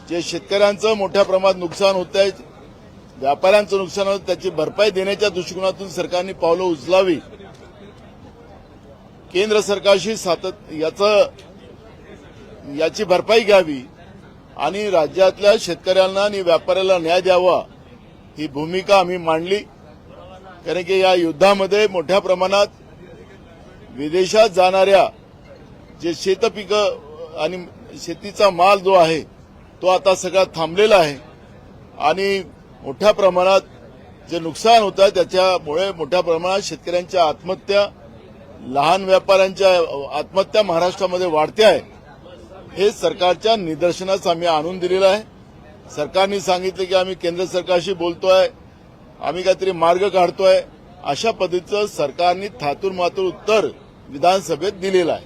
जे शेतकऱ्यांचं मोठ्या प्रमाणात नुकसान होत आहे, व्यापाऱ्यांचं नुकसान होतं, त्याची भरपाई देण्याच्या दृष्टिकोनातून सरकारने पावलं उचलावी. केंद्र सरकारशी याची भरपाई घ्यावी आणि राज्यातल्या शेतकऱ्यांना आणि व्यापाऱ्याला न्याय द्यावा, ही भूमिका आम्ही मांडली. कारण की या युद्धामध्ये मोठ्या प्रमाणात विदेशात जाणाऱ्या जे शेतपिकं आणि शेतीचा माल जो आहे तो आता सगळा थांबलेला आहे आणि मोठ्या प्रमाणात जे नुकसान होत आहे त्याच्यामुळे मोठ्या प्रमाणात शेतकऱ्यांच्या आत्महत्या, लहान व्यापाऱ्यांच्या आत्महत्या महाराष्ट्रामध्ये वाढत्या आहे. हे सरकारच्या निदर्शनास आम्ही आणून दिलेलं आहे. सरकारने सांगितले की आम्ही केंद्र सरकारशी बोलतोय, आम्ही काहीतरी मार्ग काढतोय, अशा पद्धतीचं सरकारने थातूर मातूर उत्तर विधानसभेत दिलेलं आहे.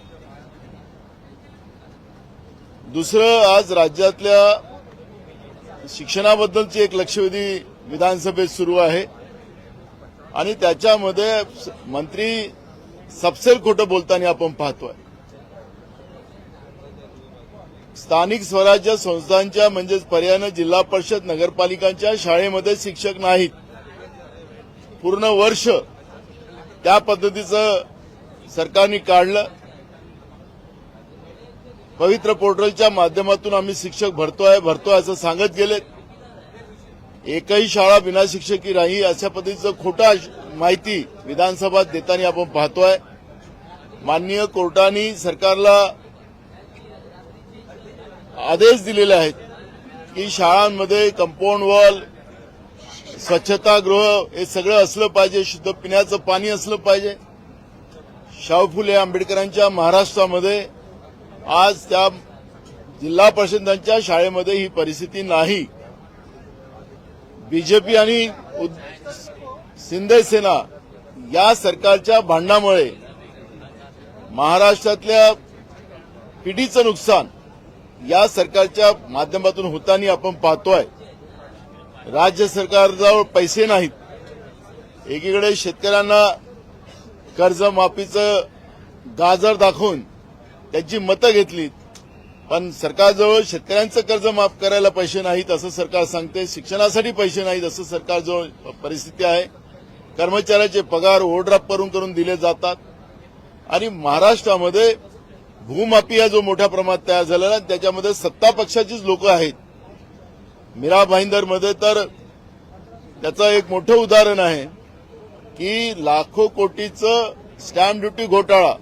दुसरं, आज राज्यातल्या शिक्षणाबद्दलची एक लक्षवेधी विधानसभेत सुरू आहे आणि त्याच्यामध्ये मंत्री सपशेल खोटं बोलताना आपण पाहतोय. स्थानिक स्वराज्य संस्थांच्या म्हणजेच पर्यायानं जिल्हा परिषद नगरपालिकांच्या शाळेमध्ये शिक्षक नाहीत. पूर्ण वर्ष त्या पद्धतीचं सरकारने काढलं. पवित्र पोर्टलच्या माध्यमातून आम्ही शिक्षक भरतोय असं सांगत गेले. एकही शाळा बिना शिक्षकी नाही अशा पद्धतीचं खोटा माहिती विधानसभेत देताना आपण पाहतोय. माननीय कोर्टाने सरकारला आदेश दिलेले आहेत की शाळांमध्ये कंपाऊंड वॉल, स्वच्छतागृह हे सगळं असलं पाहिजे, शुद्ध पिण्याचं पाणी असलं पाहिजे. शाहू फुले आंबेडकरांच्या महाराष्ट्रामध्ये आज त्या जिल्हा परिषदांच्या शाळेमध्ये ही परिस्थिती नाही. बीजेपी आणि शिंदे सेना या सरकारच्या भांडणामुळे महाराष्ट्रातल्या पिढीचं नुकसान या सरकारच्या माध्यमातून होताना आपण पाहतोय. राज्य सरकारजवळ पैसे नाहीत. एकीकडे शेतकऱ्यांना कर्जमाफीचं गाजर दाखवून त्यांची मतं घेतलीत, पण सरकारजवळ शेतकऱ्यांचं कर्ज माफ करायला पैसे नाहीत असं सरकार सांगते. शिक्षणासाठी पैसे नाहीत असं सरकारजवळ परिस्थिती आहे. कर्मचाऱ्याचे पगार ओव्हरड्राफ्ट करून दिले जातात आणि महाराष्ट्रामध्ये भूमाफिया जो मोठ्या प्रमाणात तयार झालेला त्याच्यामध्ये सत्ता पक्षाचीच लोक आहेत. मीरा भाईंदरमध्ये तर त्याचं एक मोठं उदाहरण आहे की लाखो कोटीचं स्टॅम्प ड्युटी घोटाळा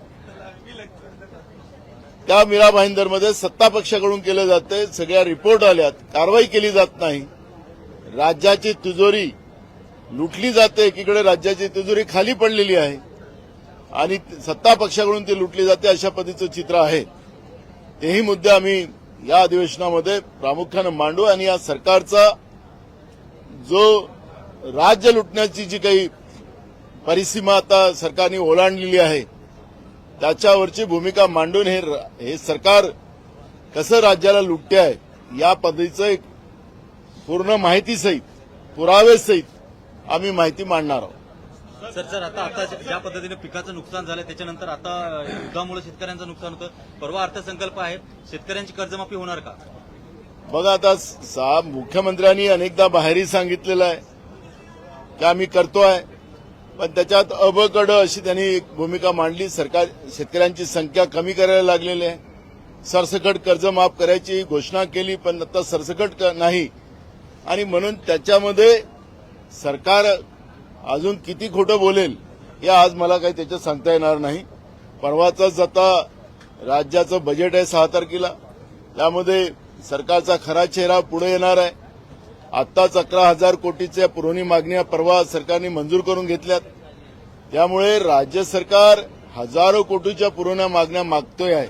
त्या मीरा भाईंदरमध्ये सत्ता पक्षाकडून केलं जाते. सगळ्या रिपोर्ट आल्यात, कारवाई केली जात नाही. राज्याची तिजोरी लुटली जाते. एकीकडे राज्याची तिजोरी खाली पडलेली आहे आणि सत्ता पक्षाकडून ती लुटली जाते, अशा पद्धतीचं चित्र आहे. तेही मुद्दे आम्ही या अधिवेशनामध्ये प्रामुख्यानं मांडू आणि या सरकारचा जो राज्य लुटण्याची जी काही परिसीमा आता सरकारने ओलांडलेली आहे त्याच्यावरची भूमिका मांडून हे सरकार कसं राज्याला लुटते आहे या पद्धतीचं एक पूर्ण माहितीसहित, पुरावेसहित आम्ही माहिती मांडणार आहोत. सर आता ज्या पद्धतीने पिकाचं नुकसान झालं त्याच्यानंतर आता युद्धामुळे शेतकऱ्यांचं नुकसान होतं. परवा अर्थसंकल्प आहे, शेतकऱ्यांची कर्जमाफी होणार का? बघा, आता मुख्यमंत्र्यांनी अनेकदा बाहेरही सांगितलेलं आहे की आम्ही करतोय, पण त्याच्यात अबकड अशी त्यांनी एक भूमिका मांडली. सरकार शेतकऱ्यांची संख्या कमी करायला लागलेली आहे. सरसकट कर्ज माफ करायची घोषणा केली, पण आता सरसकट नाही आणि म्हणून त्याच्यामध्ये सरकार अजून किती खोटं बोलेल हे आज मला काही त्याच्यात सांगता येणार नाही. परवाचाच आता राज्याचं बजेट आहे 6 तारखेला, त्यामध्ये सरकारचा खरा चेहरा पुढे येणार आहे. आत्ताच 11,000 कोटीच्या पुरवणी मागण्या परवा सरकारने मंजूर करून घेतल्यात. त्यामुळे राज्य सरकार हजारो कोटीच्या पुरवण्या मागण्या मागतोय आहे.